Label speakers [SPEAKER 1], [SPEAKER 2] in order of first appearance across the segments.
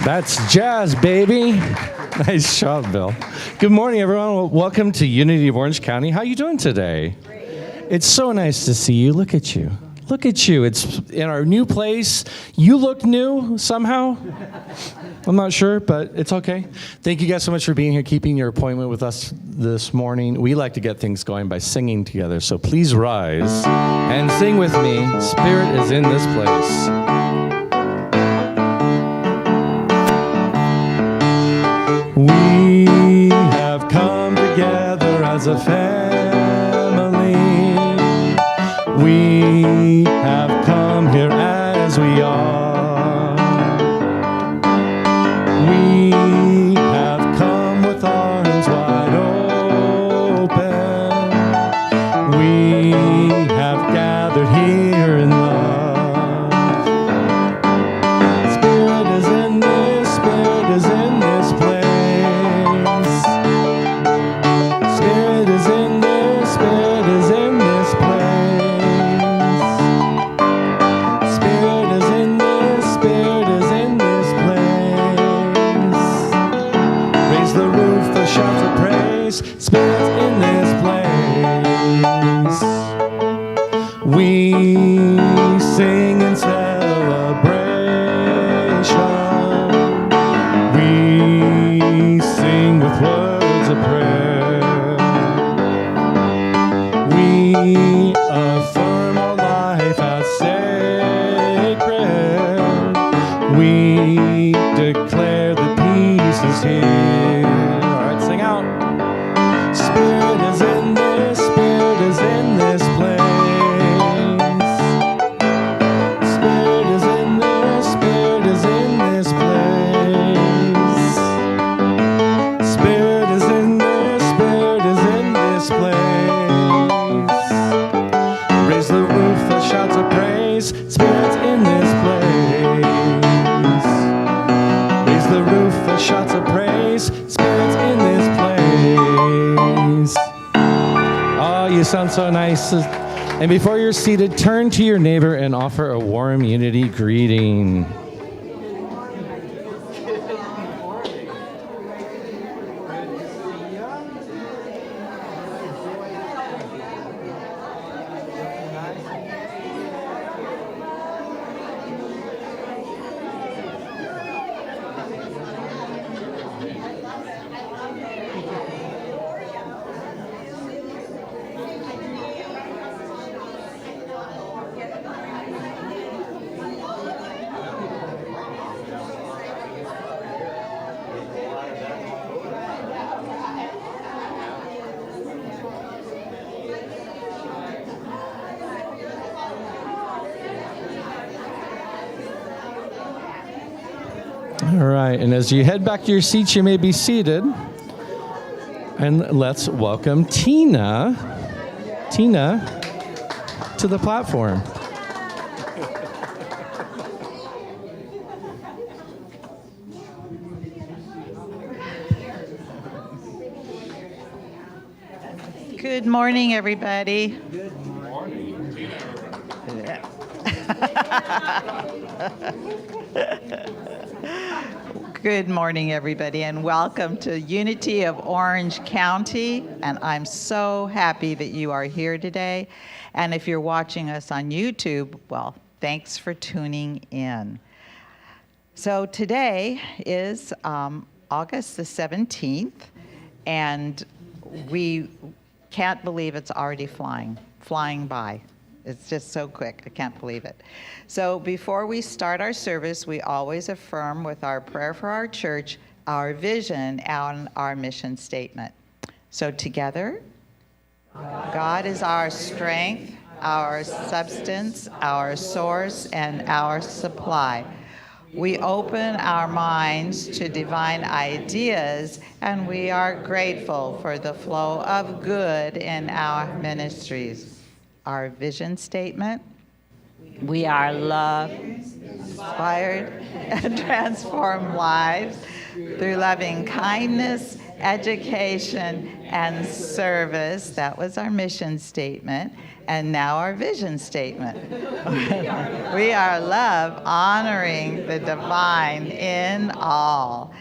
[SPEAKER 1] That's jazz, baby. Nice job, Bill. Good morning, everyone. Welcome to Unity of Orange County. How are you doing today? It's so nice to see you. Look at you. Look at you. It's in our new place. You look new somehow. I'm not sure, but it's okay. Thank you guys so much for being here, keeping your appointment with us this morning. We like to get things going by singing together, so please rise and sing with me. Spirit is in this place. We have come together as a family. We have come here as we are. We have come with arms wide open. We have gathered here in love. Spirit is in this, Spirit is in this place. Spirit is in this, Spirit is in this place. Spirit is in this, Spirit is in this place. Raise the roof, the shouts of praise. Spirit's in this place. We sing in celebration. We sing with words of prayer. We affirm our life as sacred. We declare that peace is here. All right, sing out. Spirit is in this, Spirit is in this place. Spirit is in this, Spirit is in this place. Spirit is in this, Spirit is in this place. Raise the roof, the shouts of praise. Spirit's in this place. Raise the roof, the shouts of praise. Spirit's in this place. Oh, you sound so nice. And before you're seated, turn to your neighbor and offer a warm unity greeting. All right, and as you head back to your seats, you may be seated. And let's welcome Tina to the platform.
[SPEAKER 2] Good morning, everybody.
[SPEAKER 1] Good morning, Tina.
[SPEAKER 2] Good morning, everybody, and welcome to Unity of Orange County. And I'm so happy that you are here today. And if you're watching us on YouTube, well, thanks for tuning in. So today is August the 17th, and we can't believe it's already flying by. It's just so quick. I can't believe it. So before we start our service, we always affirm with our prayer for our church, our vision, and our mission statement. So together, God is our strength, our substance, our source, and our supply. We open our minds to divine ideas, and we are grateful for the flow of good in our ministries. Our vision statement: we are love, inspired, and transform lives through loving kindness education, and service. That was our mission statement. And now our vision statement. We are love, honoring the divine in all.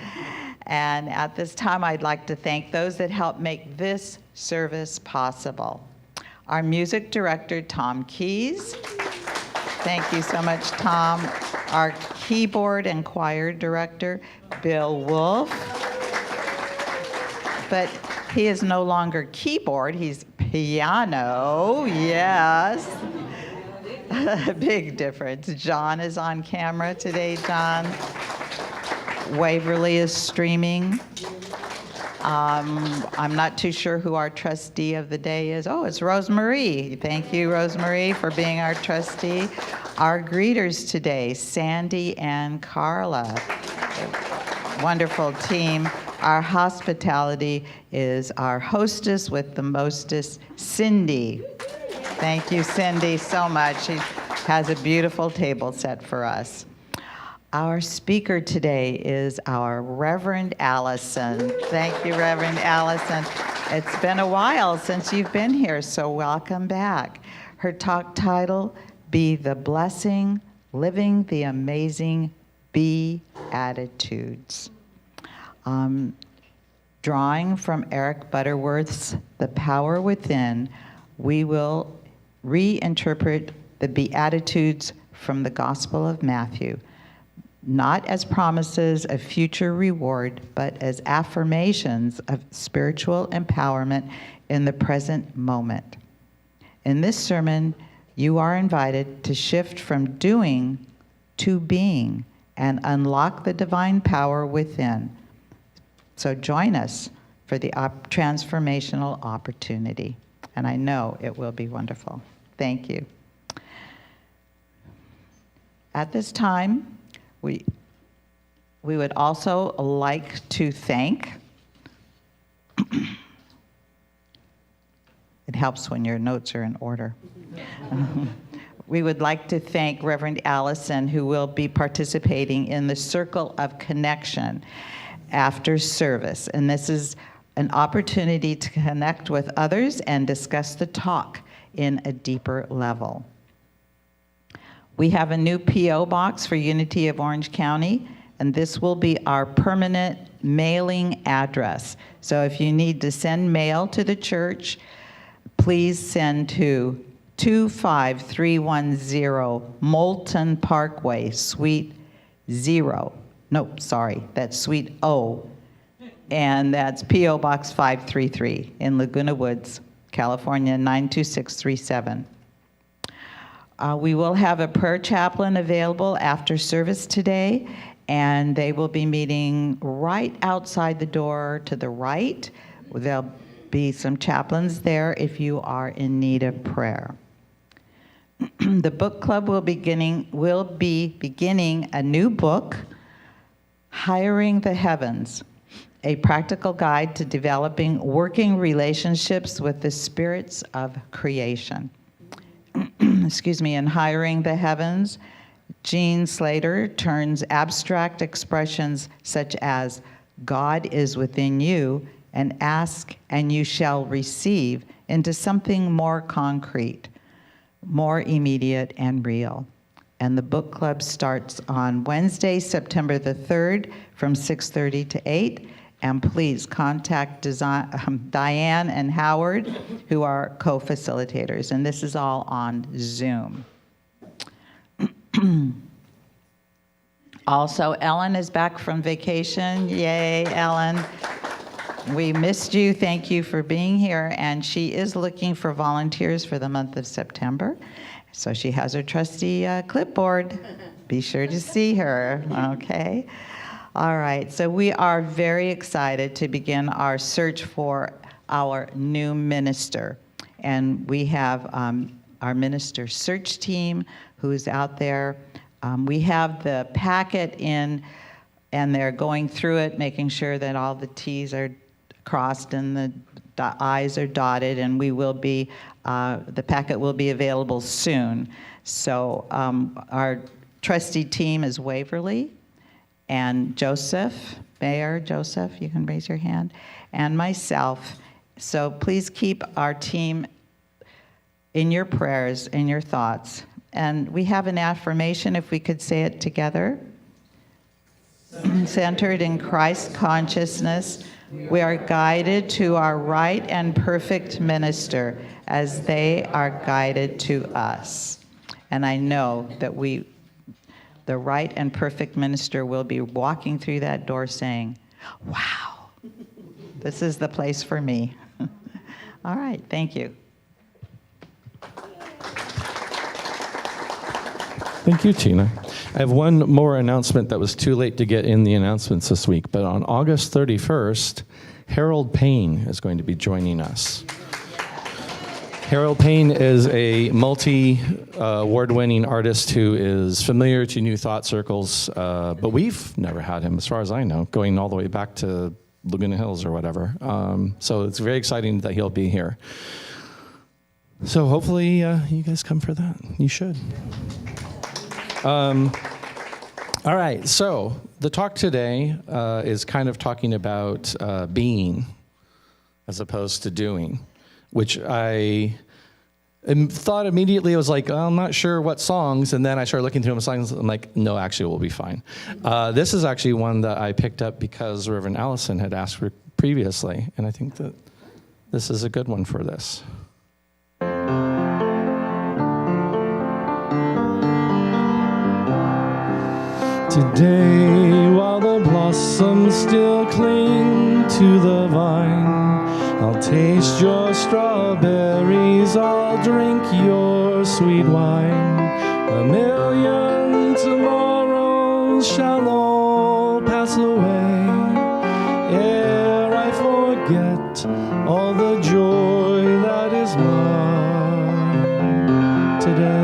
[SPEAKER 2] And at this time, I'd like to thank those that helped make this service possible. Our music director, Tom Keys. Thank you so much, Tom. Our keyboard and choir director, Bill Wolf. But he is no longer keyboard, he's piano, yes. Big difference. John is on camera today, John. Waverly is streaming. I'm not too sure who our trustee of the day is. Oh, it's Rosemarie. Thank you, Rosemarie, for being our trustee. Our greeters today, Sandy and Carla. Wonderful team. Our hospitality is our hostess with the mostest, Cindy. Thank you, Cindy, so much. She has a beautiful table set for us. Our speaker today is our Reverend Allison. Thank you, Reverend Allison. It's been a while since you've been here, so welcome back. Her talk title, Be the Blessing, Living the Amazing Beattitudes. Drawing from Eric Butterworth's The Power Within, we will reinterpret the Beatitudes from the Gospel of Matthew, not as promises of future reward, but as affirmations of spiritual empowerment in the present moment. In this sermon, you are invited to shift from doing to being and unlock the divine power within. So join us for the transformational opportunity, and I know it will be wonderful. Thank you. At this time, we would also like to thank, it helps when your notes are in order. We would like to thank Reverend Allison, who will be participating in the Circle of Connection after service. And this is an opportunity to connect with others and discuss the talk in a deeper level. We have a new P.O. box for Unity of Orange County, and this will be our permanent mailing address. So if you need to send mail to the church, please send to 25310 Moulton Parkway, Suite 0. Nope, sorry, that's Suite O. And that's P.O. Box 533 in Laguna Woods, California, 92637. We will have a prayer chaplain available after service today, and they will be meeting right outside the door to the right. There'll be some chaplains there if you are in need of prayer. The book club will be beginning a new book, Hiring the Heavens, a practical guide to developing working relationships with the spirits of creation. In Hiring the Heavens, Jean Slater turns abstract expressions such as God is within you and ask and you shall receive into something more concrete, more immediate and real. And the book club starts on Wednesday, September the 3rd from 6:30 to 8. And please contact Diane and Howard, who are co-facilitators. And this is all on Zoom. Also, Ellen is back from vacation. Yay, Ellen. We missed you. Thank you for being here. And she is looking for volunteers for the month of September. So she has her trusty clipboard. Be sure to see her, okay? All right, so we are very excited to begin our search for our new minister. And we have our minister search team who's out there. We have the packet in, and they're going through it, making sure that all the T's are crossed and the I's are dotted, and we will be, the packet will be available soon. So our trustee team is Waverly, and Joseph, Mayor Joseph, you can raise your hand, and myself. So please keep our team in your prayers, in your thoughts. And we have an affirmation, if we could say it together. Centered in Christ consciousness, we are guided to our right and perfect minister as they are guided to us. And I know that the right and perfect minister will be walking through that door saying, wow, this is the place for me. All right, thank you.
[SPEAKER 1] Thank you, Tina. I have one more announcement that was too late to get in the announcements this week, but on August 31st, Harold Payne is going to be joining us. Harold Payne is a multi-award-winning artist who is familiar to New Thought circles, but we've never had him, as far as I know, going all the way back to Laguna Hills or whatever. So it's very exciting that he'll be here. So hopefully you guys come for that. You should. All right, so the talk today is kind of talking about being as opposed to doing, which I thought immediately. I was like, I'm not sure what songs, and then I started looking through the songs. I'm like, no, actually, we'll be fine. This is actually one that I picked up because Rev Allison had asked for previously, and I think that this is a good one for this. Today, while the blossoms still cling to the vine, I'll taste your strawberries, I'll drink your sweet wine. A million tomorrows shall all pass away, ere I forget all the joy that is mine today.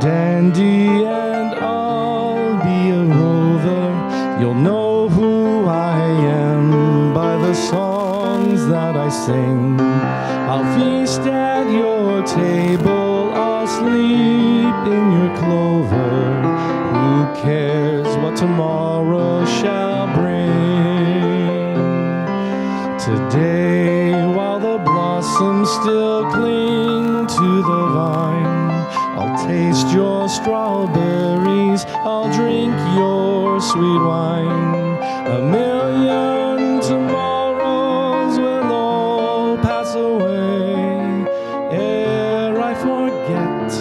[SPEAKER 1] Dandy and I'll be a rover. You'll know who I am by the songs that I sing. I'll feast at your table, I'll sleep in your clover. Who cares what tomorrow shall bring? Today, while the blossoms still cling to the vine, I'll taste your strawberries, I'll drink your sweet wine. A million tomorrows will all pass away, ere I forget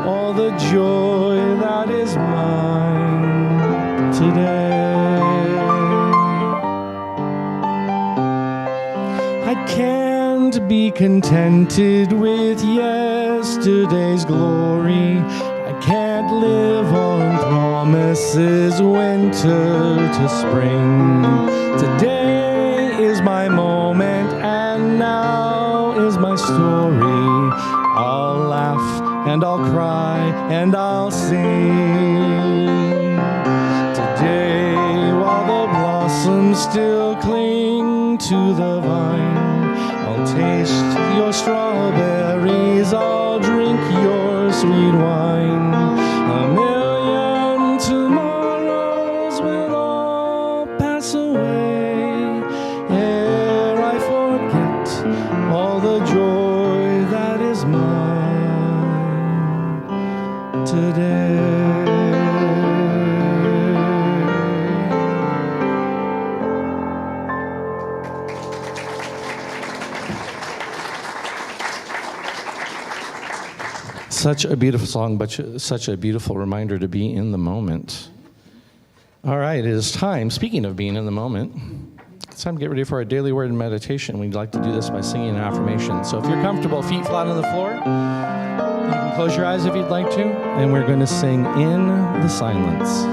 [SPEAKER 1] all the joy that is mine today. I can't be contented with yesterday's glory. I can't live on promises, winter to spring. Today is my moment, and now is my story. I'll laugh and I'll cry and I'll sing. Today, while the blossoms still cling to the vine, I'll taste your strawberries, I'll drink your sweet wine. A million tomorrows will all pass away, ere I forget all the joy that is mine today. Such a beautiful song, but such a beautiful reminder to be in the moment. All right, it is time. Speaking of being in the moment, it's time to get ready for our daily word and meditation. We'd like to do this by singing an affirmation. So if you're comfortable, feet flat on the floor, you can close your eyes if you'd like to, and we're going to sing In the Silence.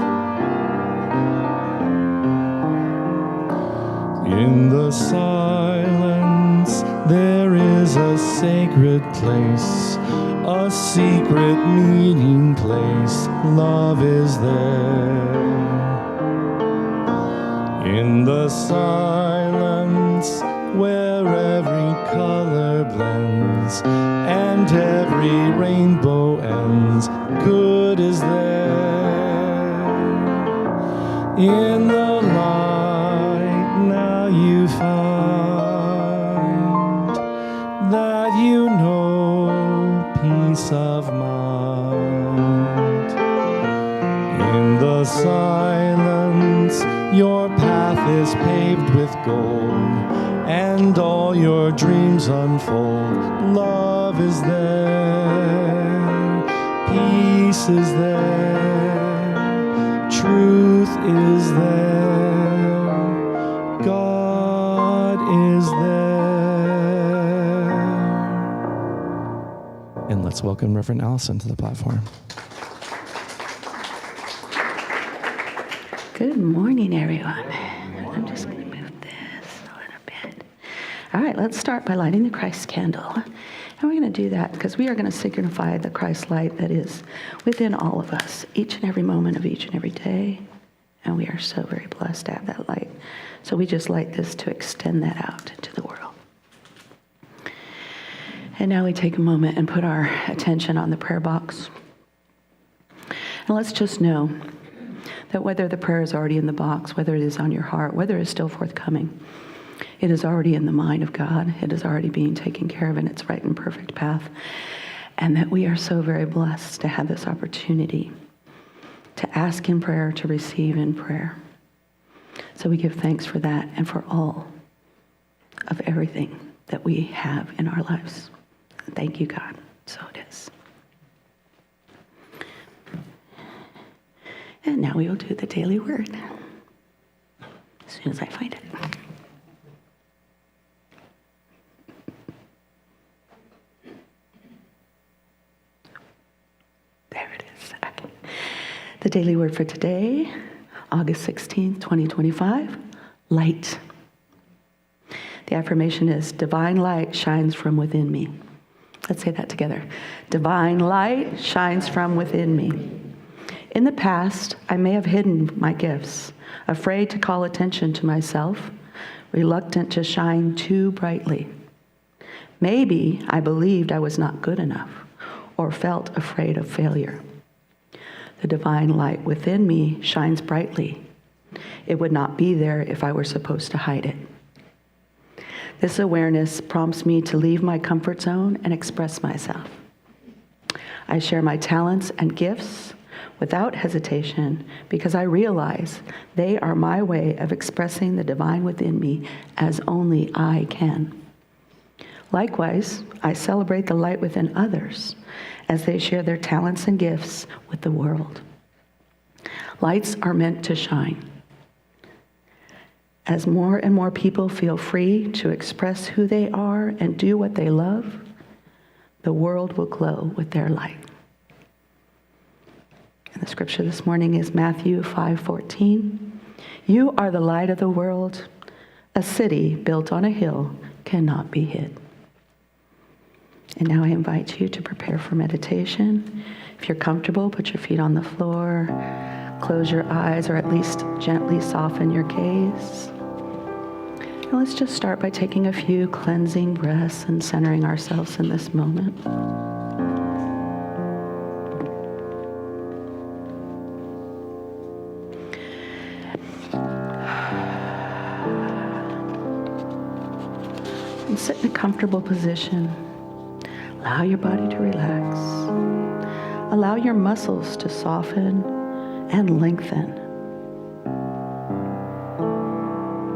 [SPEAKER 1] In the silence, there is a sacred place, a secret meeting place. Love is there. In the silence, where every color blends and every rainbow that you know peace of mind. In the silence, your path is paved with gold, and all your dreams unfold. Love is there, peace is there, truth is there, God is there. And let's welcome Rev Allison to the platform.
[SPEAKER 3] Good morning, everyone. I'm just going to move this a little bit. All right, let's start by lighting the Christ candle. And we're going to do that because we are going to signify the Christ light that is within all of us, each and every moment of each and every day. And we are so very blessed to have that light. So we just light this to extend that out into the world. And now we take a moment and put our attention on the prayer box. And let's just know that whether the prayer is already in the box, whether it is on your heart, whether it's still forthcoming, it is already in the mind of God. It is already being taken care of in its right and perfect path. And that we are so very blessed to have this opportunity to ask in prayer, to receive in prayer. So we give thanks for that and for all of everything that we have in our lives. Thank you, God. So it is. And now we will do the daily word as soon as I find it. There it is. Okay. The daily word for today, August 16th, 2025, light. The affirmation is, divine light shines from within me. Let's say that together. Divine light shines from within me. In the past, I may have hidden my gifts, afraid to call attention to myself, reluctant to shine too brightly. Maybe I believed I was not good enough or felt afraid of failure. The divine light within me shines brightly. It would not be there if I were supposed to hide it. This awareness prompts me to leave my comfort zone and express myself. I share my talents and gifts without hesitation because I realize they are my way of expressing the divine within me as only I can. Likewise, I celebrate the light within others as they share their talents and gifts with the world. Lights are meant to shine. As more and more people feel free to express who they are and do what they love, the world will glow with their light. And the scripture this morning is Matthew 5:14. You are the light of the world. A city built on a hill cannot be hid. And now I invite you to prepare for meditation. If you're comfortable, put your feet on the floor, close your eyes, or at least gently soften your gaze. And let's just start by taking a few cleansing breaths and centering ourselves in this moment. And sit in a comfortable position. Allow your body to relax. Allow your muscles to soften and lengthen.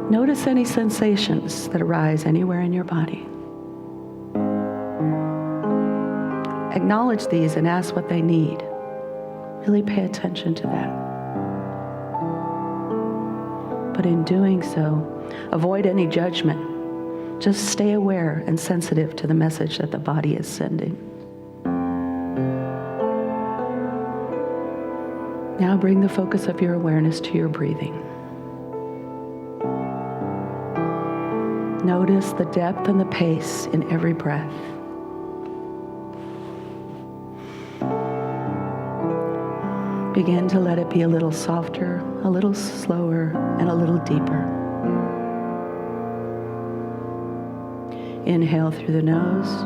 [SPEAKER 3] Notice any sensations that arise anywhere in your body. Acknowledge these and ask what they need. Really pay attention to that. But in doing so, avoid any judgment. Just stay aware and sensitive to the message that the body is sending. Now bring the focus of your awareness to your breathing. Notice the depth and the pace in every breath. Begin to let it be a little softer, a little slower, and a little deeper. Inhale through the nose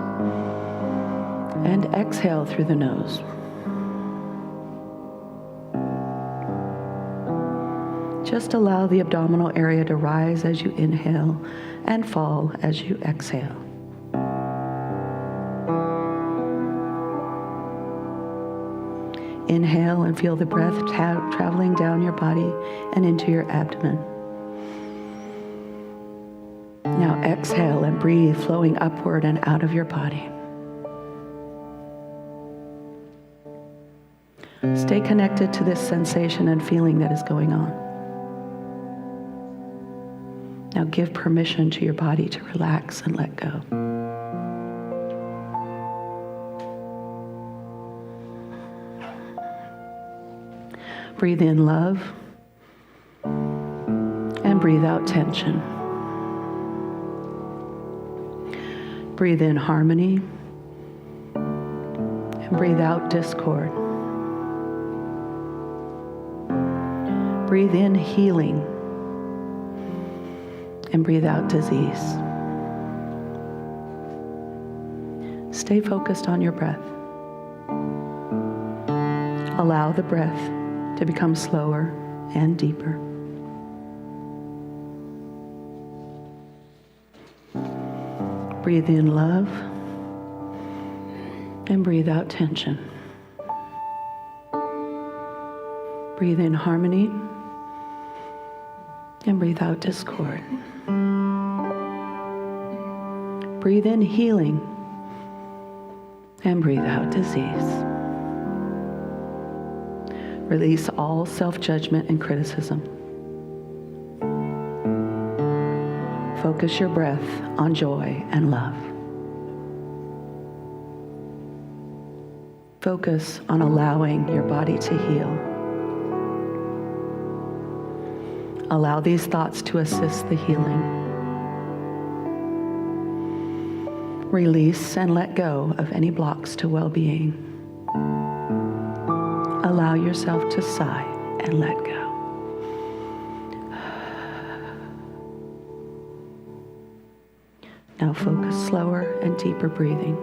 [SPEAKER 3] and exhale through the nose. Just allow the abdominal area to rise as you inhale and fall as you exhale. Inhale and feel the breath traveling down your body and into your abdomen. Now exhale and breathe, flowing upward and out of your body. Stay connected to this sensation and feeling that is going on. Now give permission to your body to relax and let go. Breathe in love and breathe out tension. Breathe in harmony and breathe out discord. Breathe in healing and breathe out disease. Stay focused on your breath. Allow the breath to become slower and deeper. Breathe in love and breathe out tension. Breathe in harmony and breathe out discord. Breathe in healing and breathe out disease. Release all self-judgment and criticism. Focus your breath on joy and love. Focus on allowing your body to heal. Allow these thoughts to assist the healing. Release and let go of any blocks to well-being. Allow yourself to sigh and let go. Now focus slower and deeper breathing.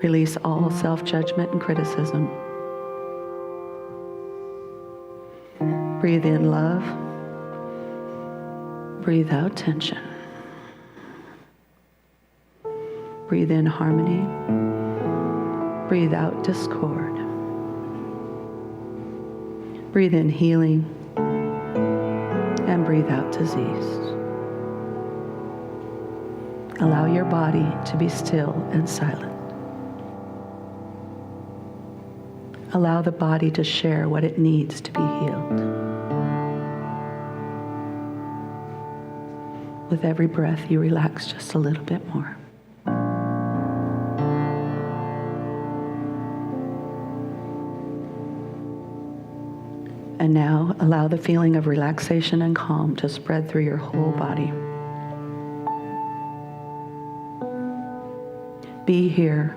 [SPEAKER 3] Release all self-judgment and criticism. Breathe in love. Breathe out tension. Breathe in harmony. Breathe out discord. Breathe in healing and breathe out disease. Allow your body to be still and silent. Allow the body to share what it needs to be healed. With every breath, you relax just a little bit more. And now allow the feeling of relaxation and calm to spread through your whole body. Be here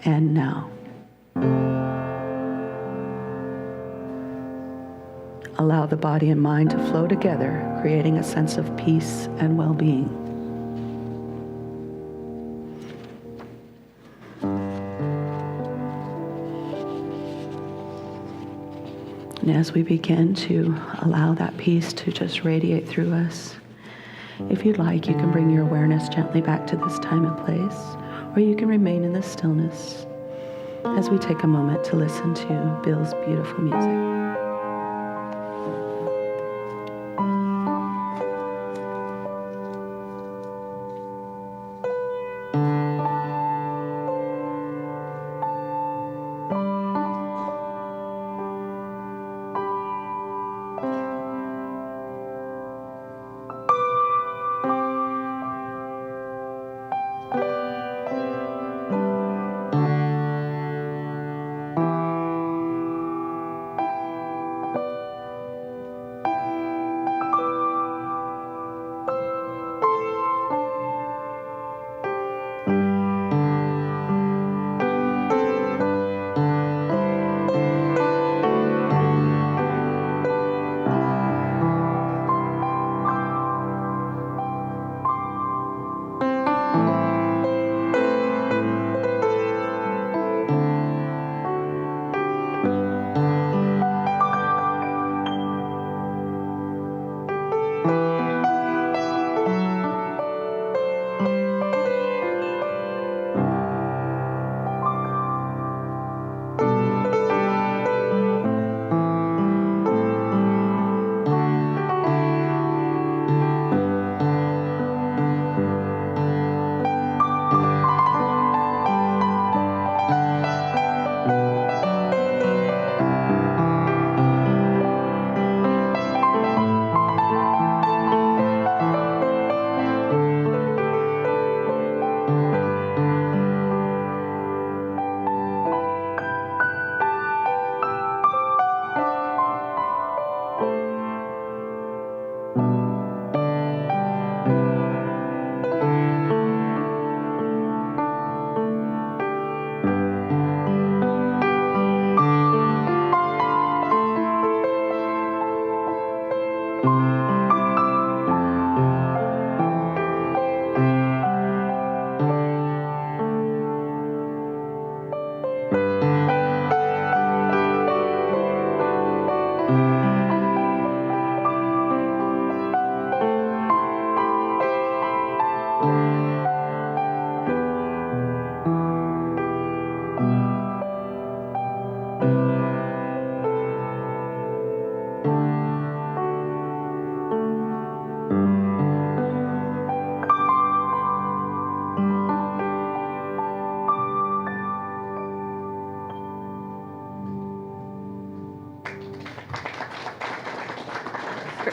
[SPEAKER 3] and now. Allow the body and mind to flow together, creating a sense of peace and well-being. And as we begin to allow that peace to just radiate through us, if you'd like, you can bring your awareness gently back to this time and place, or you can remain in this stillness as we take a moment to listen to Bill's beautiful music.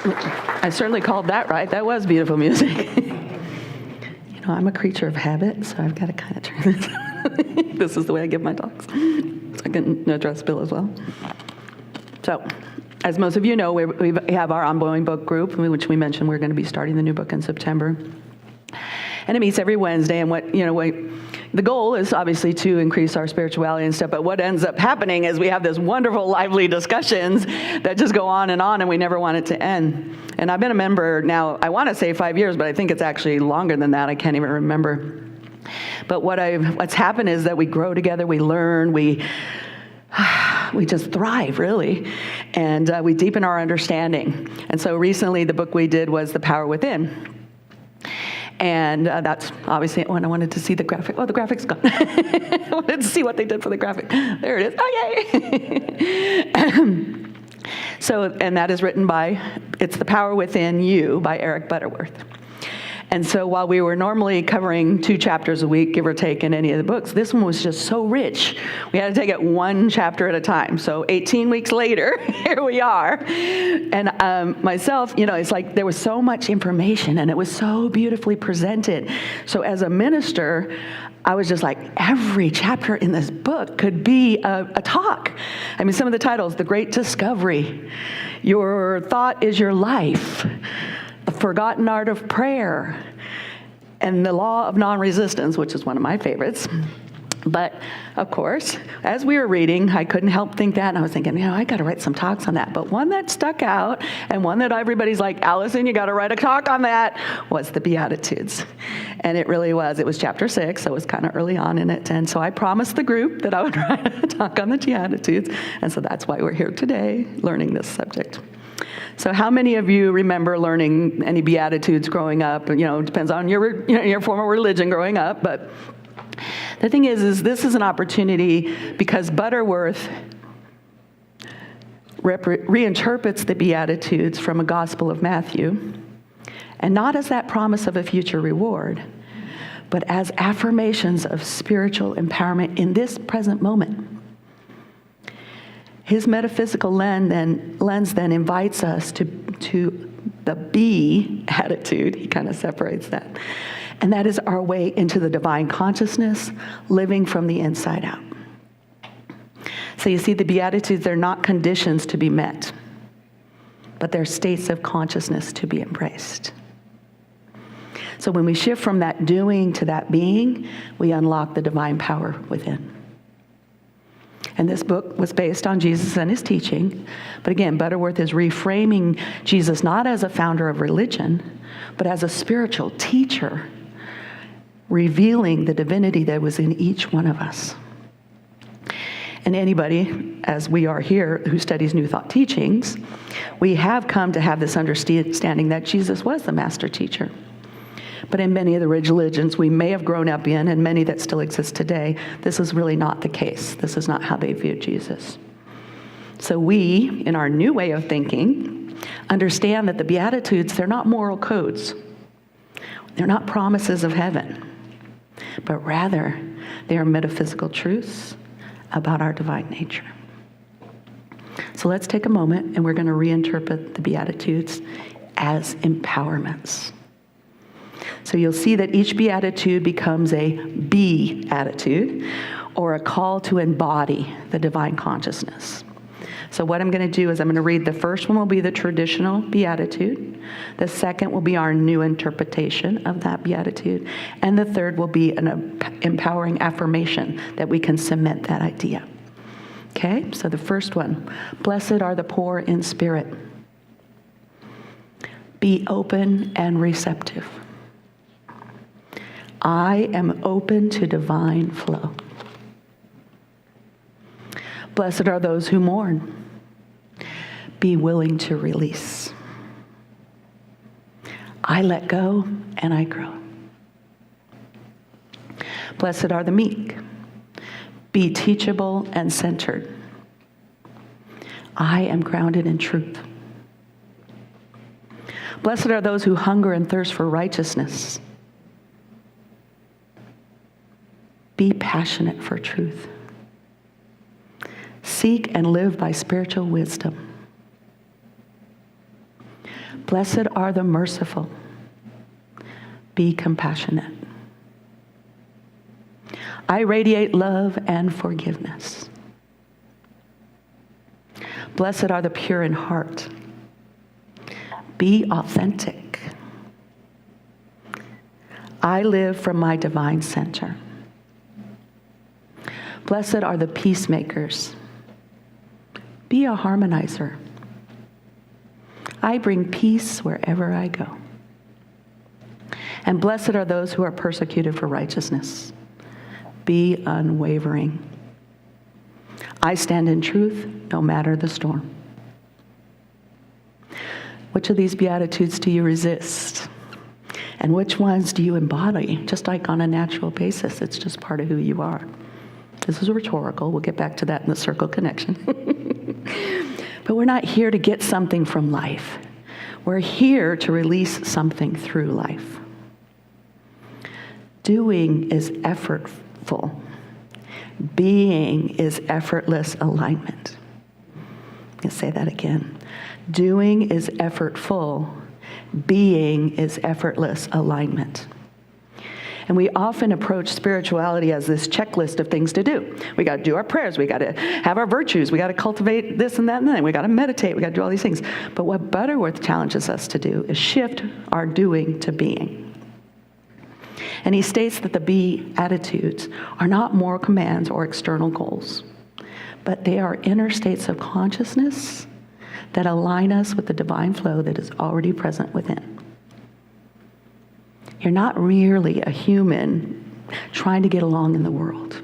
[SPEAKER 3] I certainly called that right. That was beautiful music. I'm a creature of habit, so I've got to kind of turn this. This is the way I give my talks. So I can address Bill as well. So, as most of you know, we have our ongoing book group, which we mentioned we're going to be starting the new book in September. And it meets every Wednesday, and the goal is obviously to increase our spirituality and stuff, but what ends up happening is we have this wonderful, lively discussions that just go on, and we never want it to end. And I've been a member now, I want to say 5 years, but I think it's actually longer than that. I can't even remember. But what's happened is that we grow together, we learn, we just thrive, really, and we deepen our understanding. And so recently the book we did was The Power Within. And that's obviously when I wanted to see the graphic. Oh, the graphic's gone. I wanted to see what they did for the graphic. There it is. Oh, yay! And that is written it's The Power Within You by Eric Butterworth. And so while we were normally covering 2 chapters a week, give or take, in any of the books, this one was just so rich. We had to take it 1 chapter at a time. So 18 weeks later, here we are. And myself, it's like there was so much information, and it was so beautifully presented. So as a minister, I was just like, every chapter in this book could be a talk. I mean, some of the titles: The Great Discovery, Your Thought is Your Life, The Forgotten Art of Prayer, and The Law of Non-Resistance, which is one of my favorites. But, of course, as we were reading, I couldn't help think that, and I was thinking, I got to write some talks on that. But one that stuck out, and one that everybody's like, Allison, you got to write a talk on that, was the Beattitudes. And it really was. It was chapter 6, so it was kind of early on in it. And so I promised the group that I would write a talk on the Beattitudes, and so that's why we're here today, learning this subject. So how many of you remember learning any Beatitudes growing up? It depends on your form of religion growing up. But the thing is this is an opportunity because Butterworth reinterprets the Beatitudes from a Gospel of Matthew, and not as that promise of a future reward, but as affirmations of spiritual empowerment in this present moment. His metaphysical lens then invites us to the be attitude. He kind of separates that. And that is our way into the divine consciousness, living from the inside out. So you see, the Beatitudes, they're not conditions to be met, but they're states of consciousness to be embraced. So when we shift from that doing to that being, we unlock the divine power within. And this book was based on Jesus and his teaching. But again, Butterworth is reframing Jesus not as a founder of religion, but as a spiritual teacher, revealing the divinity that was in each one of us. And anybody, as we are here, who studies New Thought teachings, we have come to have this understanding that Jesus was the master teacher. But in many of the religions we may have grown up in, and many that still exist today, this is really not the case. This is not how they view Jesus. So we, in our new way of thinking, understand that the Beatitudes, they're not moral codes. They're not promises of heaven. But rather, they are metaphysical truths about our divine nature. So let's take a moment, and we're going to reinterpret the Beatitudes as empowerments. So you'll see that each beatitude becomes a be attitude, or a call to embody the divine consciousness. So what I'm going to do is I'm going to read the first one will be the traditional beatitude. The second will be our new interpretation of that beatitude. And the third will be an empowering affirmation that we can cement that idea. Okay, so the first one, blessed are the poor in spirit. Be open and receptive. I am open to divine flow. Blessed are those who mourn. Be willing to release. I let go and I grow. Blessed are the meek. Be teachable and centered. I am grounded in truth. Blessed are those who hunger and thirst for righteousness. Be passionate for truth. Seek and live by spiritual wisdom. Blessed are the merciful. Be compassionate. I radiate love and forgiveness. Blessed are the pure in heart. Be authentic. I live from my divine center. Blessed are the peacemakers. Be a harmonizer. I bring peace wherever I go. And blessed are those who are persecuted for righteousness. Be unwavering. I stand in truth, no matter the storm. Which of these Beatitudes do you resist? And which ones do you embody? Just like on a natural basis, it's just part of who you are. This is rhetorical. We'll get back to that in the circle connection. But we're not here to get something from life. We're here to release something through life. Doing is effortful. Being is effortless alignment. Let's say that again. Doing is effortful. Being is effortless alignment. And we often approach spirituality as this checklist of things to do. We got to do our prayers. We got to have our virtues. We got to cultivate this and that and then. We got to meditate. We got to do all these things. But what Butterworth challenges us to do is shift our doing to being. And he states that the Beatitudes are not moral commands or external goals, but they are inner states of consciousness that align us with the divine flow that is already present within. You're not merely a human trying to get along in the world,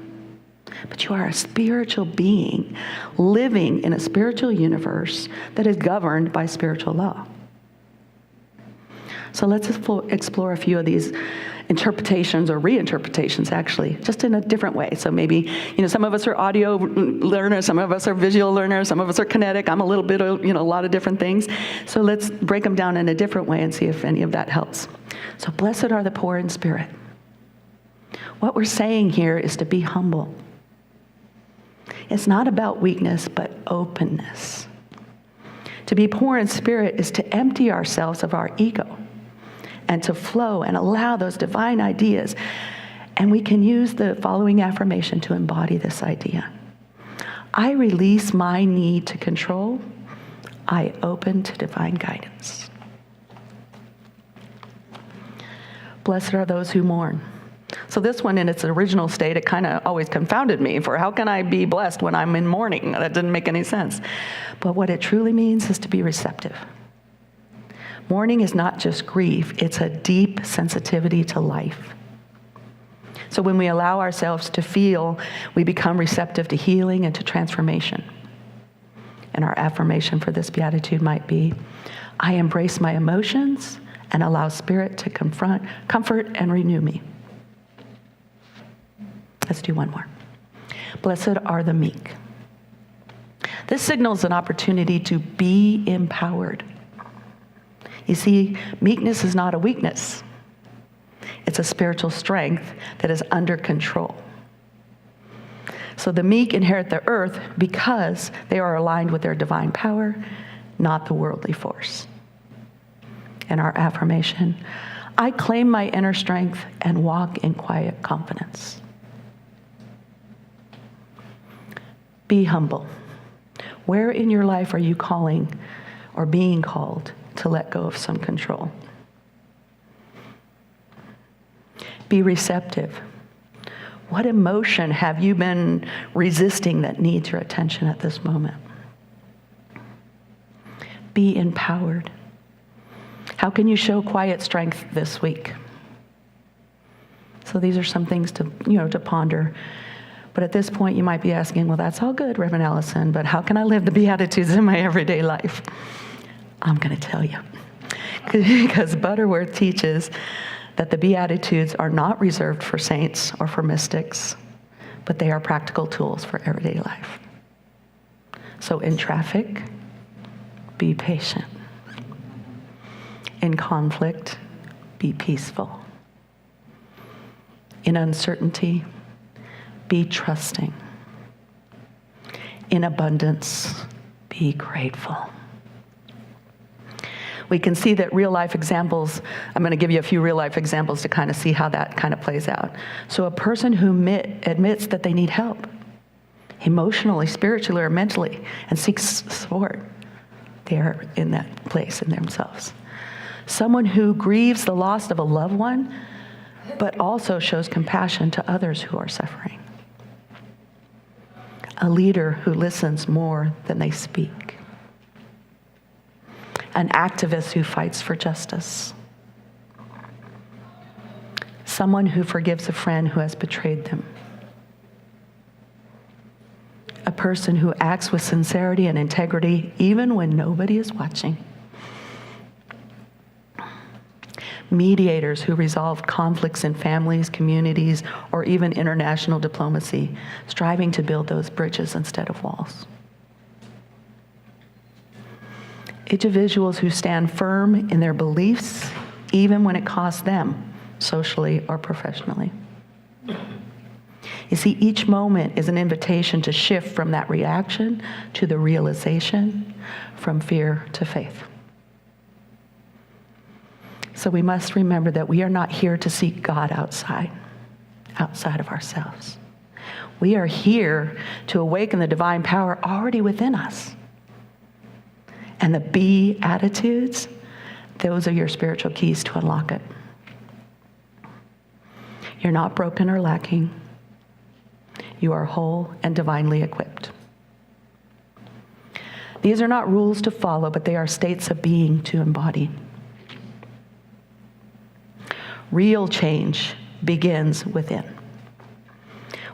[SPEAKER 3] but you are a spiritual being living in a spiritual universe that is governed by spiritual law. So let's explore a few of these interpretations or reinterpretations, actually, just in a different way. So maybe, some of us are audio learners, some of us are visual learners, some of us are kinetic. I'm a little bit of, a lot of different things. So let's break them down in a different way and see if any of that helps. So blessed are the poor in spirit. What we're saying here is to be humble. It's not about weakness, but openness. To be poor in spirit is to empty ourselves of our ego and to flow and allow those divine ideas. And we can use the following affirmation to embody this idea. I release my need to control. I open to divine guidance. Blessed are those who mourn. So this one in its original state, it kind of always confounded me for how can I be blessed when I'm in mourning? That didn't make any sense. But what it truly means is to be receptive. Mourning is not just grief, it's a deep sensitivity to life. So when we allow ourselves to feel, we become receptive to healing and to transformation. And our affirmation for this beatitude might be, I embrace my emotions and allow spirit to comfort and renew me. Let's do one more. Blessed are the meek. This signals an opportunity to be empowered. You see, meekness is not a weakness. It's a spiritual strength that is under control. So the meek inherit the earth because they are aligned with their divine power, not the worldly force. And our affirmation, I claim my inner strength and walk in quiet confidence. Be humble. Where in your life are you calling or being called to let go of some control? Be receptive. What emotion have you been resisting that needs your attention at this moment? Be empowered. How can you show quiet strength this week? So these are some things to ponder. But at this point, you might be asking, well, that's all good, Rev Allison, but how can I live the Beatitudes in my everyday life? I'm going to tell you. Because Butterworth teaches that the Beatitudes are not reserved for saints or for mystics, but they are practical tools for everyday life. So in traffic, be patient. In conflict, be peaceful. In uncertainty, be trusting. In abundance, be grateful. we can see that real life examples, I'm going to give you a few real life examples to kind of see how that kind of plays out. So a person who admits that they need help, emotionally, spiritually, or mentally, and seeks support, they are in that place in themselves. Someone who grieves the loss of a loved one, but also shows compassion to others who are suffering. A leader who listens more than they speak. An activist who fights for justice. Someone who forgives a friend who has betrayed them. A person who acts with sincerity and integrity even when nobody is watching. Mediators who resolve conflicts in families, communities, or even international diplomacy, striving to build those bridges instead of walls. Individuals who stand firm in their beliefs, even when it costs them, socially or professionally. You see, each moment is an invitation to shift from that reaction to the realization, from fear to faith. So we must remember that we are not here to seek God outside of ourselves. We are here to awaken the divine power already within us. And the Beattitudes, those are your spiritual keys to unlock it. You're not broken or lacking. You are whole and divinely equipped. These are not rules to follow, but they are states of being to embody. Real change begins within.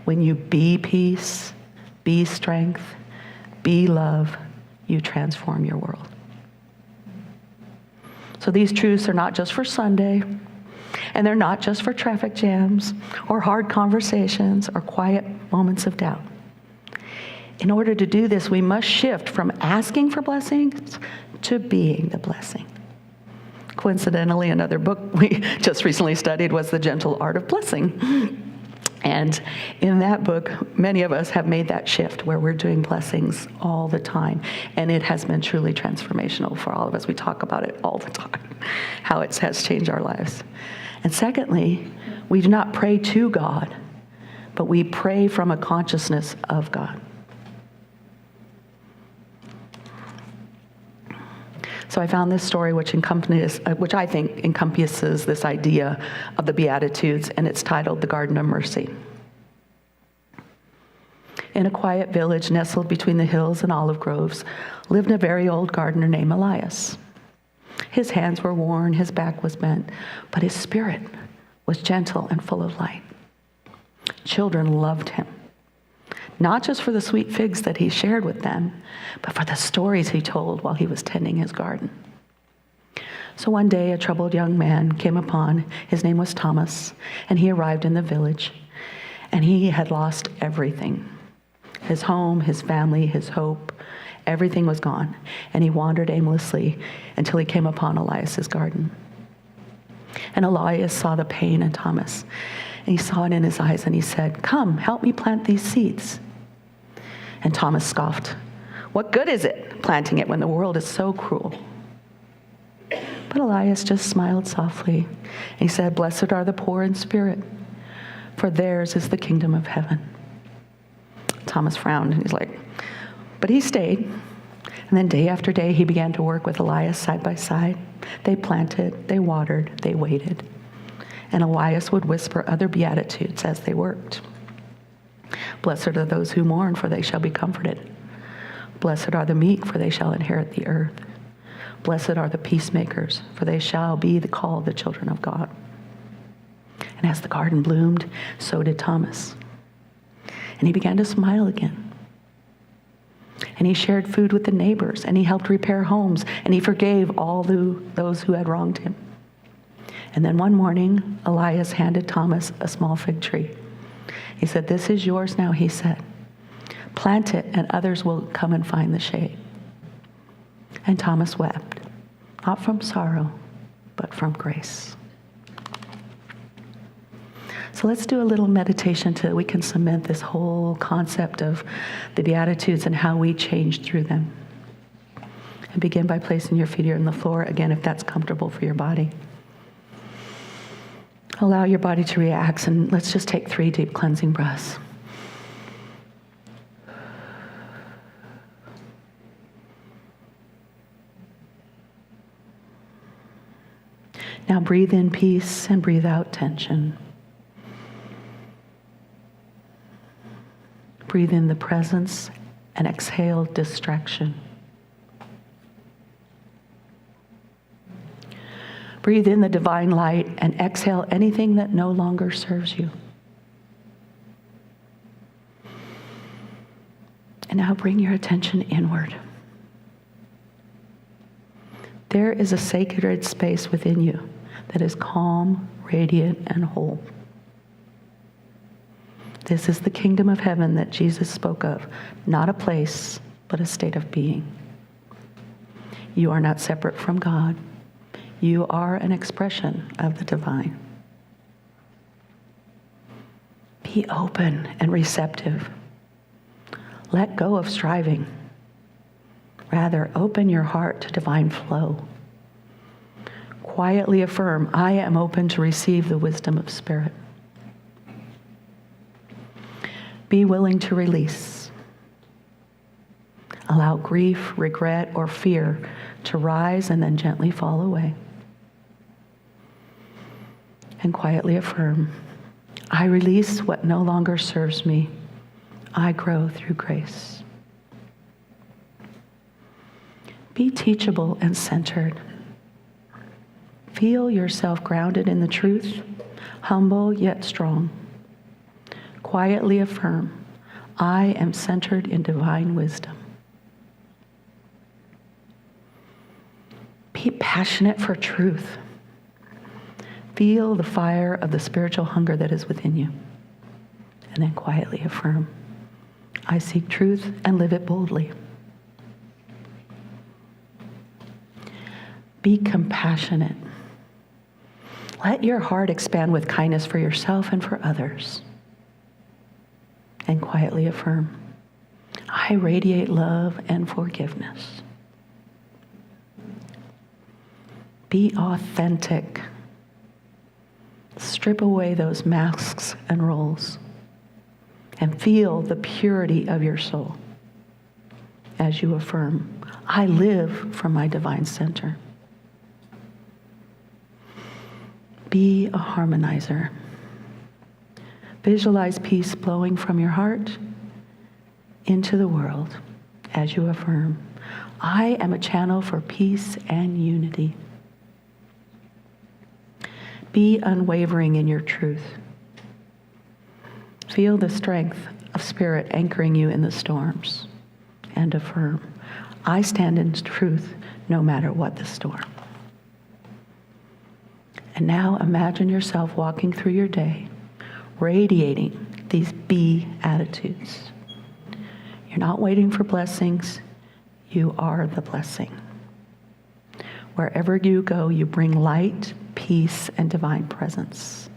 [SPEAKER 3] When you be peace, be strength, be love, you transform your world. So these truths are not just for Sunday, and they're not just for traffic jams or hard conversations or quiet moments of doubt. In order to do this, we must shift from asking for blessings to being the blessing. Coincidentally, another book we just recently studied was The Gentle Art of Blessing. And in that book, many of us have made that shift where we're doing blessings all the time. And it has been truly transformational for all of us. We talk about it all the time, how it has changed our lives. And secondly, we do not pray to God, but we pray from a consciousness of God. So I found this story which I think encompasses this idea of the Beatitudes, and it's titled The Garden of Mercy. In a quiet village nestled between the hills and olive groves lived a very old gardener named Elias. His hands were worn, his back was bent, but his spirit was gentle and full of light. Children loved him. Not just for the sweet figs that he shared with them, but for the stories he told while he was tending his garden. So one day, a troubled young man came upon, his name was Thomas, and he arrived in the village, and he had lost everything. His home, his family, his hope, everything was gone, and he wandered aimlessly until he came upon Elias's garden. And Elias saw the pain in Thomas, and he saw it in his eyes, and he said, "Come, help me plant these seeds." And Thomas scoffed, "What good is it, planting it when the world is so cruel?" But Elias just smiled softly, and he said, "Blessed are the poor in spirit, for theirs is the kingdom of heaven." Thomas frowned, and he's like, but he stayed. And then day after day, he began to work with Elias side by side. They planted, they watered, they waited. And Elias would whisper other Beatitudes as they worked. "Blessed are those who mourn, for they shall be comforted. Blessed are the meek, for they shall inherit the earth. Blessed are the peacemakers, for they shall be called the children of God." And as the garden bloomed, so did Thomas. And he began to smile again. And he shared food with the neighbors, and he helped repair homes, and he forgave all those who had wronged him. And then one morning, Elias handed Thomas a small fig tree. He said, "This is yours now," he said. "Plant it, and others will come and find the shade." And Thomas wept, not from sorrow, but from grace. So let's do a little meditation till we can cement this whole concept of the Beatitudes and how we change through them. And begin by placing your feet here on the floor, again, if that's comfortable for your body. Allow your body to relax, and let's just take 3 deep cleansing breaths. Now breathe in peace and breathe out tension. Breathe in the presence and exhale distraction. Breathe in the divine light and exhale anything that no longer serves you. And now bring your attention inward. There is a sacred space within you that is calm, radiant, and whole. This is the kingdom of heaven that Jesus spoke of, not a place, but a state of being. You are not separate from God. You are an expression of the divine. Be open and receptive. Let go of striving. Rather, open your heart to divine flow. Quietly affirm, I am open to receive the wisdom of Spirit. Be willing to release. Allow grief, regret, or fear to rise and then gently fall away. And quietly affirm, I release what no longer serves me. I grow through grace. Be teachable and centered. Feel yourself grounded in the truth, humble yet strong. Quietly affirm, I am centered in divine wisdom. Be passionate for truth. Feel the fire of the spiritual hunger that is within you. And then quietly affirm, I seek truth and live it boldly. Be compassionate. Let your heart expand with kindness for yourself and for others. And quietly affirm, I radiate love and forgiveness. Be authentic. Strip away those masks and roles and feel the purity of your soul as you affirm, I live from my divine center. Be a harmonizer. Visualize peace flowing from your heart into the world as you affirm, I am a channel for peace and unity. Be unwavering in your truth. Feel the strength of spirit anchoring you in the storms and affirm, I stand in truth no matter what the storm. And now imagine yourself walking through your day, radiating these Beattitudes. You're not waiting for blessings, you are the blessing. Wherever you go, you bring light, peace, and divine presence.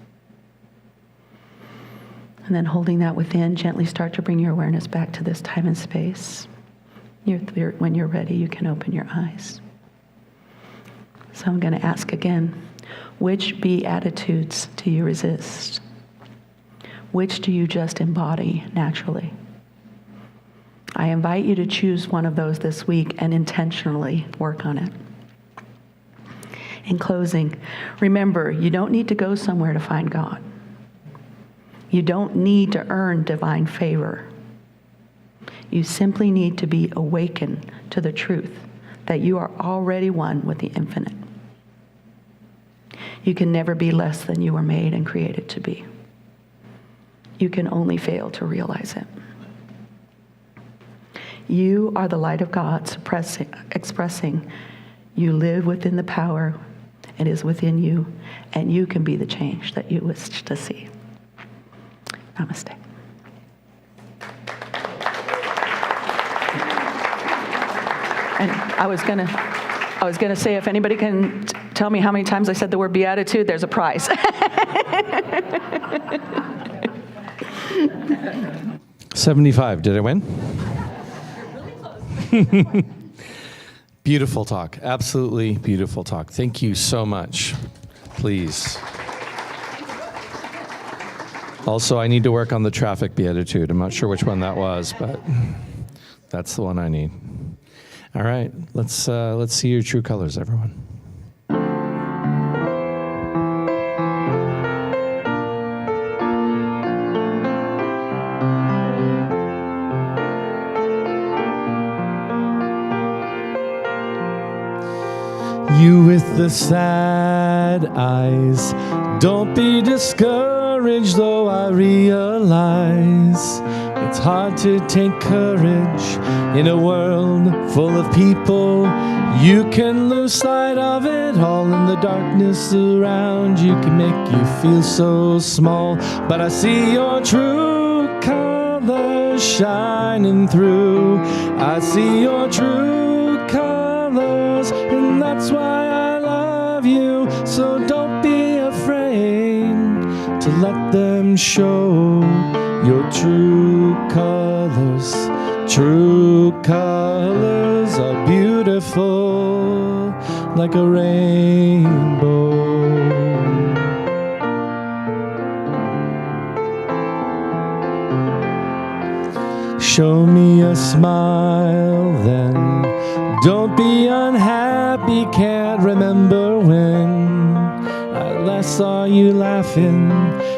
[SPEAKER 3] And then holding that within, gently start to bring your awareness back to this time and space. When you're ready, you can open your eyes. So I'm going to ask again, which Beattitudes do you resist? Which do you just embody naturally? I invite you to choose one of those this week and intentionally work on it. In closing, remember, you don't need to go somewhere to find God. You don't need to earn divine favor. You simply need to be awakened to the truth that you are already one with the infinite. You can never be less than you were made and created to be. You can only fail to realize it. You are the light of God expressing you live within the power. It is within you, and you can be the change that you wish to see. Namaste. And I was gonna say, if anybody can tell me how many times I said the word beatitude, there's a prize.
[SPEAKER 1] 75. Did I win? Beautiful talk. Absolutely beautiful talk. Thank you so much. Please. Also, I need to work on the traffic beatitude. I'm not sure which one that was, but that's the one I need. All right, let's see your true colors, everyone. You with the sad eyes, don't be discouraged, though I realize it's hard to take courage in a world full of people. You can lose sight of it all, in the darkness around you can make you feel so small. But I see your true colors shining through. I see your true colors, and that's why I love you. So don't be afraid to let them show your true colors. True colors are beautiful like a rainbow. Show me a smile then. Don't be unhappy, can't remember when I last saw you laughing.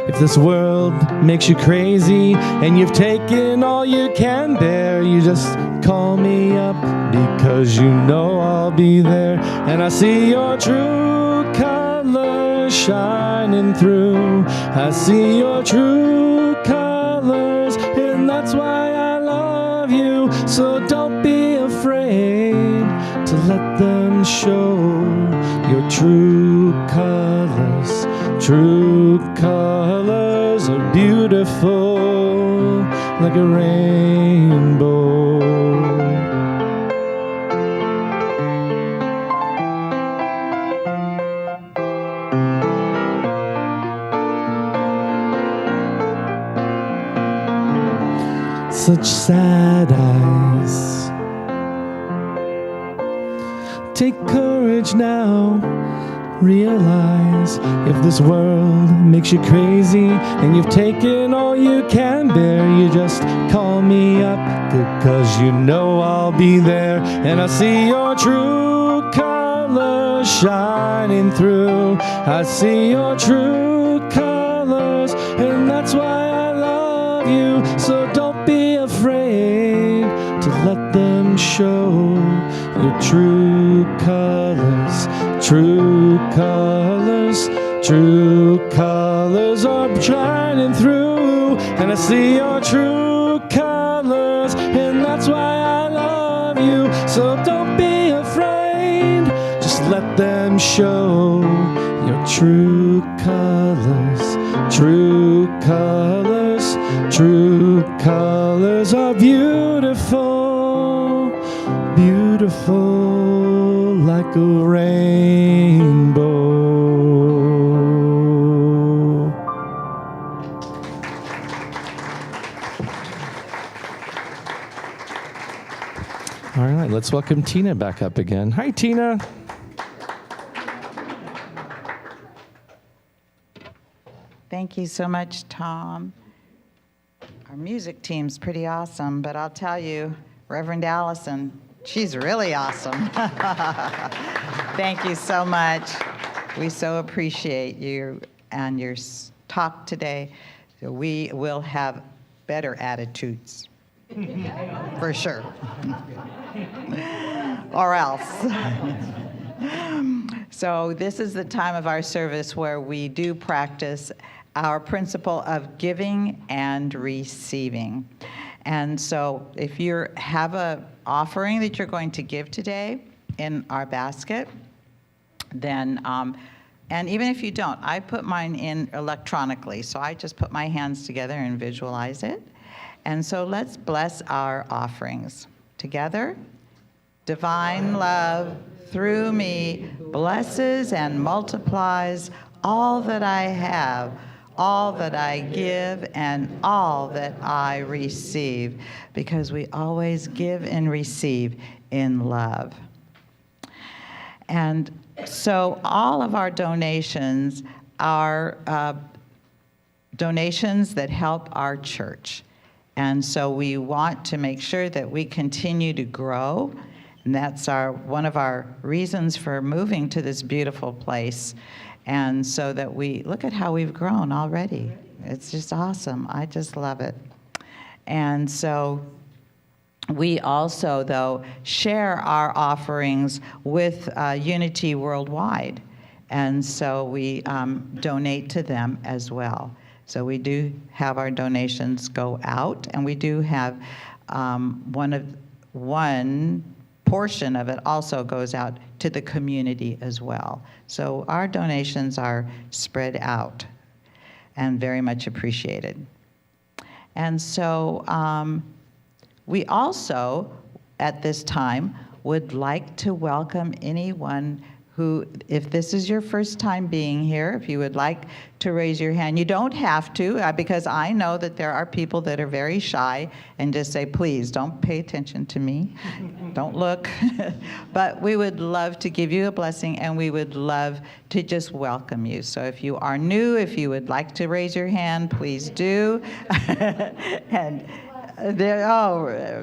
[SPEAKER 1] If this world makes you crazy and you've taken all you can bear, you just call me up, because you know I'll be there. And I see your true colors shining through. I see your true colors, and that's why I love you. So don't be afraid to let them show your true colors. True colors are beautiful like a rainbow. Such sad eyes. Take courage now. Realize if this world makes you crazy and you've taken all you can bear, you just call me up, because you know I'll be there. And I see your true colors shining through. I see your true colors, and that's why I love you. So don't be afraid to let them show your true colors. True colors, true colors are shining through. And I see your true colors, and that's why I love you. So don't be afraid, just let them show your true colors. True colors, true colors are beautiful, beautiful like a rainbow. All right, let's welcome Tina back up again. Hi, Tina.
[SPEAKER 2] Thank you so much, Tom. Our music team's pretty awesome, but I'll tell you, Reverend Allison, she's really awesome. Thank you so much. We so appreciate you and your talk today. So we will have better attitudes, for sure, or else. So this is the time of our service where we do practice our principle of giving and receiving. And so if you have an offering that you're going to give today in our basket, then, and even if you don't, I put mine in electronically. So I just put my hands together and visualize it. And so let's bless our offerings together. Divine love through me blesses and multiplies all that I have, all that I give, and all that I receive, because we always give and receive in love. And so all of our donations are donations that help our church. And so we want to make sure that we continue to grow. And that's one of our reasons for moving to this beautiful place. And so that we look at how we've grown already. It's just awesome. I just love it. And so we also, though, share our offerings with Unity Worldwide. And so we donate to them as well. So we do have our donations go out, and we do have one portion of it also goes out to the community as well. So our donations are spread out and very much appreciated. And so we also, at this time, would like to welcome anyone who, if this is your first time being here, if you would like to raise your hand. You don't have to, because I know that there are people that are very shy and just say, please, don't pay attention to me. Don't look. But we would love to give you a blessing, and we would love to just welcome you. So if you are new, if you would like to raise your hand, please do. And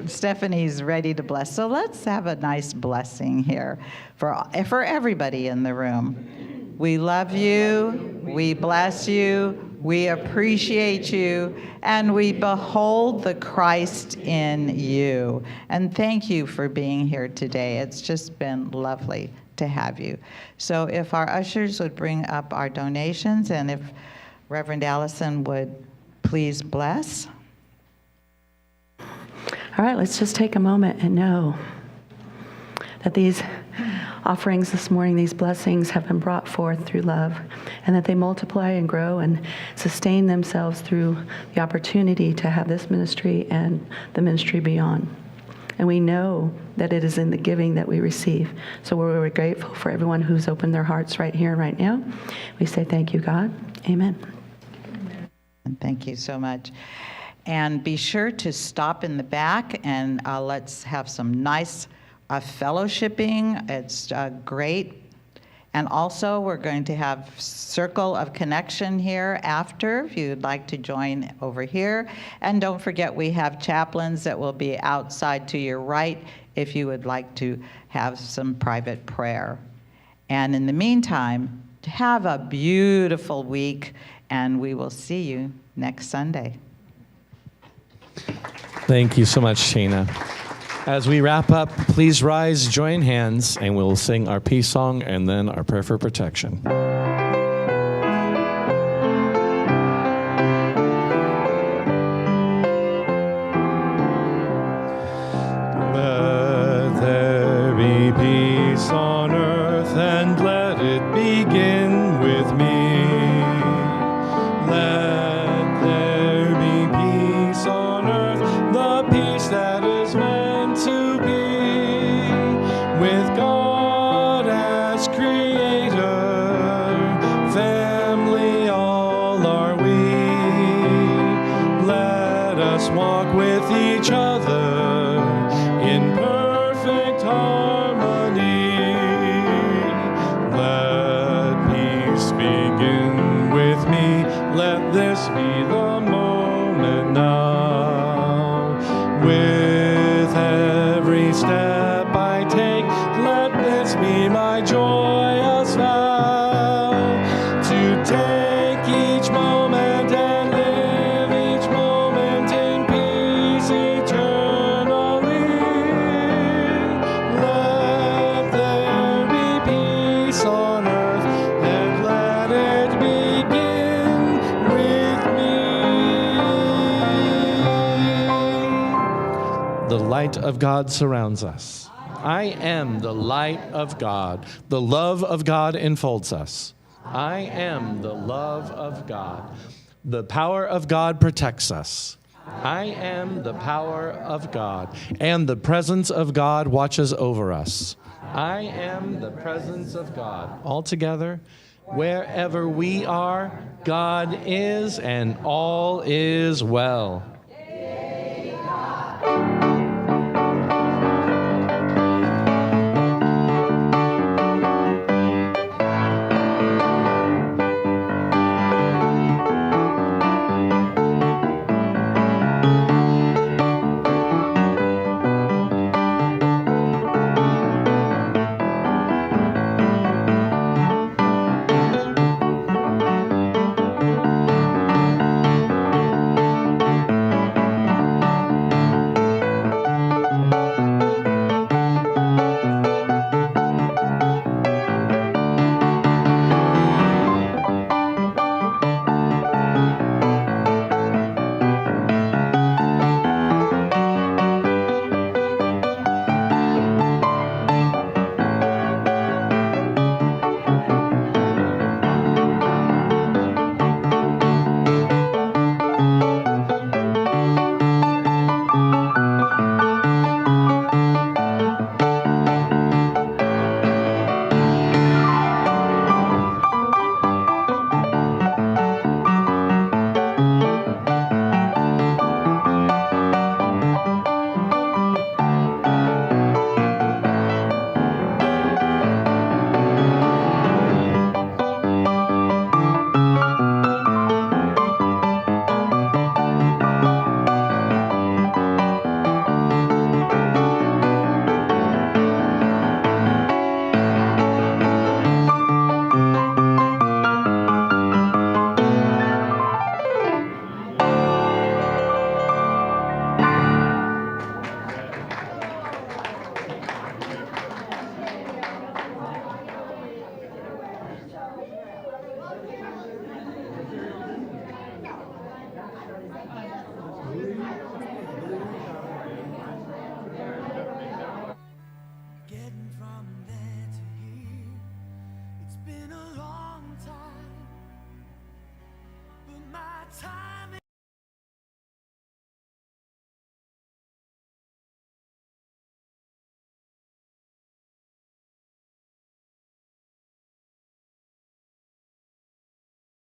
[SPEAKER 2] Stephanie's ready to bless. So let's have a nice blessing here for everybody in the room. We love you. We bless you. We appreciate you. And we behold the Christ in you. And thank you for being here today. It's just been lovely to have you. So if our ushers would bring up our donations, and if Reverend Allison would please bless.
[SPEAKER 3] All right, let's just take a moment and know that these offerings this morning, these blessings have been brought forth through love, and that they multiply and grow and sustain themselves through the opportunity to have this ministry and the ministry beyond. And we know that it is in the giving that we receive. So we're grateful for everyone who's opened their hearts right here and right now. We say thank you, God. Amen.
[SPEAKER 2] And thank you so much. And be sure to stop in the back, and let's have some nice fellowshipping. It's great. And also, we're going to have Circle of Connection here after, if you'd like to join over here. And don't forget, we have chaplains that will be outside to your right if you would like to have some private prayer. And in the meantime, have a beautiful week, and we will see you next Sunday.
[SPEAKER 1] Thank you so much, Shana. As we wrap up, please rise, join hands, and we'll sing our peace song and then our prayer for protection. Let there be peace on earth, and let it begin with me. Let there be peace on earth, the peace that is meant to be, with God as creator, family all are we. Let us walk with each other in perfect harmony. Let peace begin with me. Let this be the moment now. With every step I take, let this be my joyous vow. To take each moment and live each moment in peace eternally. Let there be peace on earth, and let it begin with me. The light of God surrounds us. I am the light of God. The love of God enfolds us. I am the love of God. The power of God protects us. I am the power of God, and the presence of God watches over us. I am the presence of God. All together, wherever we are, God is, and all is well.